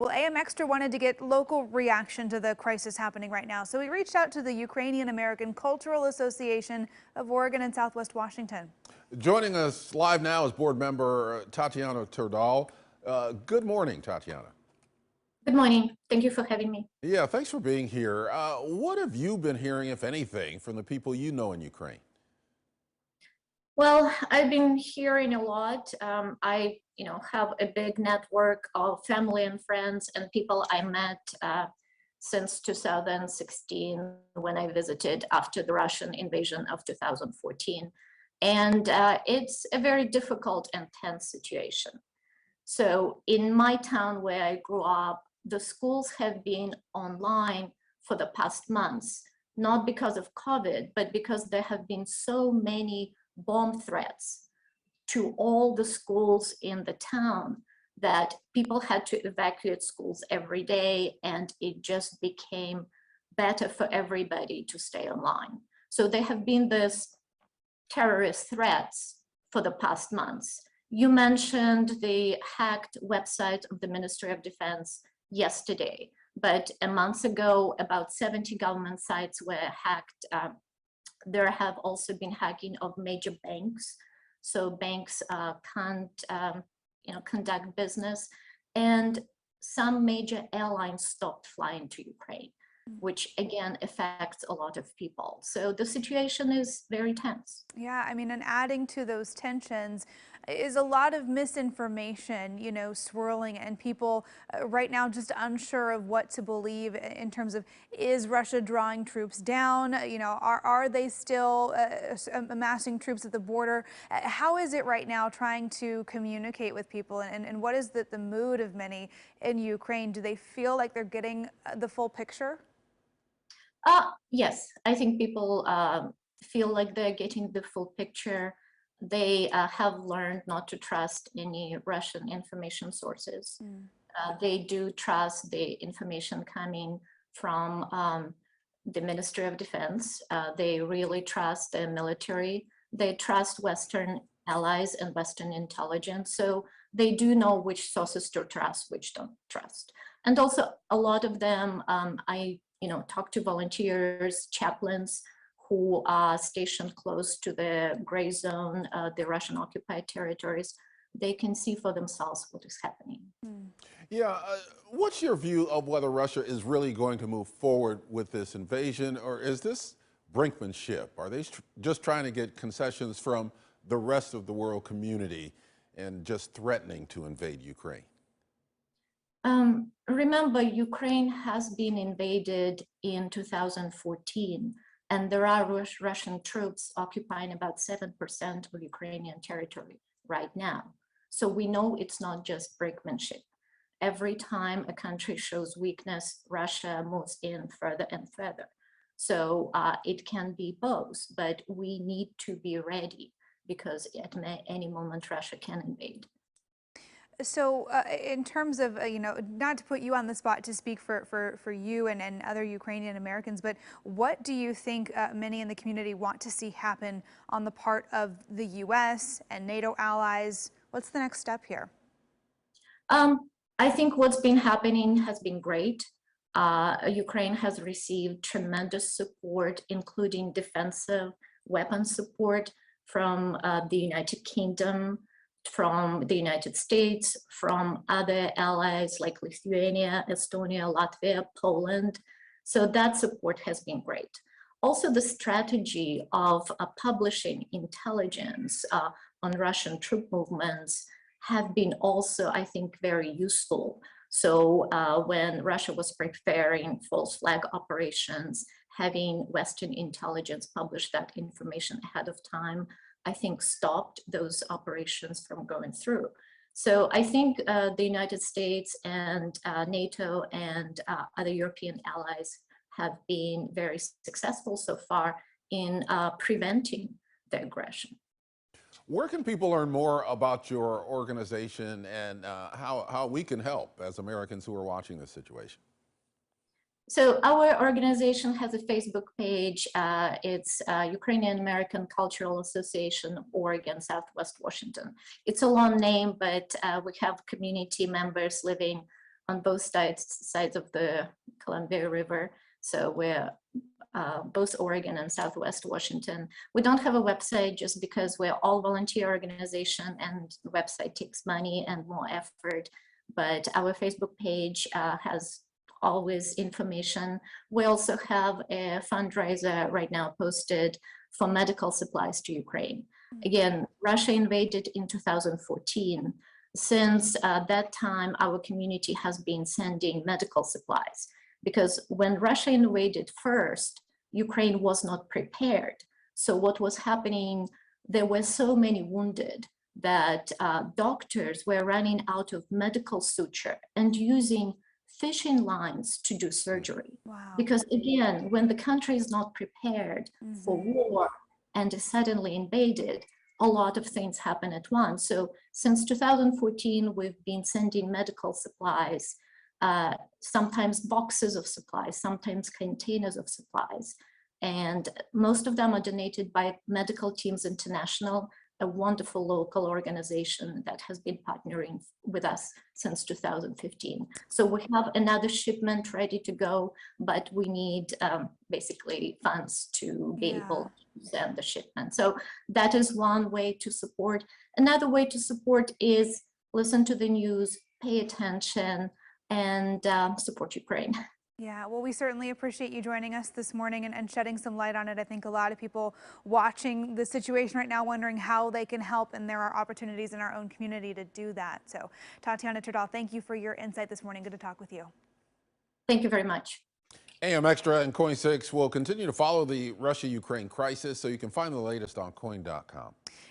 Well, AM Extra wanted to get local reaction to the crisis happening right now, so we reached out to the Ukrainian American Cultural Association of Oregon and Southwest Washington. Joining us live now is board member Tatiana Turdal. Good morning, Tatiana. Good morning. Thank you for having me. Yeah, thanks for being here. What have you been hearing, if anything, from the people you know in Ukraine? Well, I've been hearing a lot. I, have a big network of family and friends and people I met since 2016 when I visited after the Russian invasion of 2014. And it's a very difficult and tense situation. So in my town where I grew up, the schools have been online for the past months, not because of COVID, but because there have been so many bomb threats to all the schools in the town that people had to evacuate schools every day, and it just became better for everybody to stay online. So there have been these terrorist threats for the past months. You mentioned the hacked website of the Ministry of Defense yesterday, but a month ago, about 70 government sites were hacked. There have also been hacking of major banks, so banks can't, conduct business, and some major airlines stopped flying to Ukraine, which again affects a lot of people. So the situation is very tense. Yeah, I mean, and adding to those tensions is a lot of misinformation, swirling, and people right now just unsure of what to believe in terms of, is Russia drawing troops down? Are they still amassing troops at the border? How is it right now trying to communicate with people, and what is the mood of many in Ukraine? Do they feel like they're getting the full picture? Yes, I think people feel like they're getting the full picture. They have learned not to trust any Russian information sources. They do trust the information coming from the Ministry of Defense. They really trust the military. They trust Western allies and Western intelligence. So they do know which sources to trust, which don't trust. And also a lot of them, I talk to volunteers, chaplains who are stationed close to the gray zone, the Russian occupied territories. They can see for themselves what is happening. Yeah, what's your view of whether Russia is really going to move forward with this invasion, or is this brinkmanship? Are they just trying to get concessions from the rest of the world community and just threatening to invade Ukraine? Remember, Ukraine has been invaded in 2014, and there are Russian troops occupying about 7% of Ukrainian territory right now. So we know it's not just brinkmanship. Every time a country shows weakness, Russia moves in further and further. So it can be both, but we need to be ready because at any moment Russia can invade. So in terms of, not to put you on the spot to speak for you and other Ukrainian Americans, but what do you think many in the community want to see happen on the part of the U.S. and NATO allies? What's the next step here? I think what's been happening has been great. Ukraine has received tremendous support, including defensive weapon support from the United Kingdom, from the United States, from other allies like Lithuania, Estonia, Latvia, Poland. So that support has been great. Also, the strategy of publishing intelligence on Russian troop movements have been also, I think, very useful. So when Russia was preparing false flag operations, having Western intelligence publish that information ahead of time, I think stopped those operations from going through. So I think the United States and NATO and other European allies have been very successful so far in preventing the aggression. Where can people learn more about your organization and how we can help as Americans who are watching this situation? So our organization has a Facebook page. It's Ukrainian American Cultural Association, Oregon, Southwest Washington. It's a long name, but we have community members living on both sides of the Columbia River. So we're both Oregon and Southwest Washington. We don't have a website just because we're all volunteer organization and the website takes money and more effort. But our Facebook page has always information. We also have a fundraiser right now posted for medical supplies to Ukraine. Again, Russia invaded in 2014. Since that time, our community has been sending medical supplies because when Russia invaded first, Ukraine was not prepared. So what was happening, there were so many wounded that doctors were running out of medical suture and using fishing lines to do surgery. Wow. Because again, when the country is not prepared for war and is suddenly invaded, a lot of things happen at once. So since 2014, we've been sending medical supplies, sometimes boxes of supplies, sometimes containers of supplies. And most of them are donated by Medical Teams International, a wonderful local organization that has been partnering with us since 2015. So we have another shipment ready to go, but we need basically funds to be able to send the shipment. So that is one way to support. Another way to support is listen to the news, pay attention, and support Ukraine. Yeah, well, we certainly appreciate you joining us this morning and shedding some light on it. I think a lot of people watching the situation right now wondering how they can help, and there are opportunities in our own community to do that. So Tatiana Turdal, thank you for your insight this morning. Good to talk with you. Thank you very much. AM Extra and KOIN 6 will continue to follow the Russia-Ukraine crisis, so you can find the latest on KOIN.com.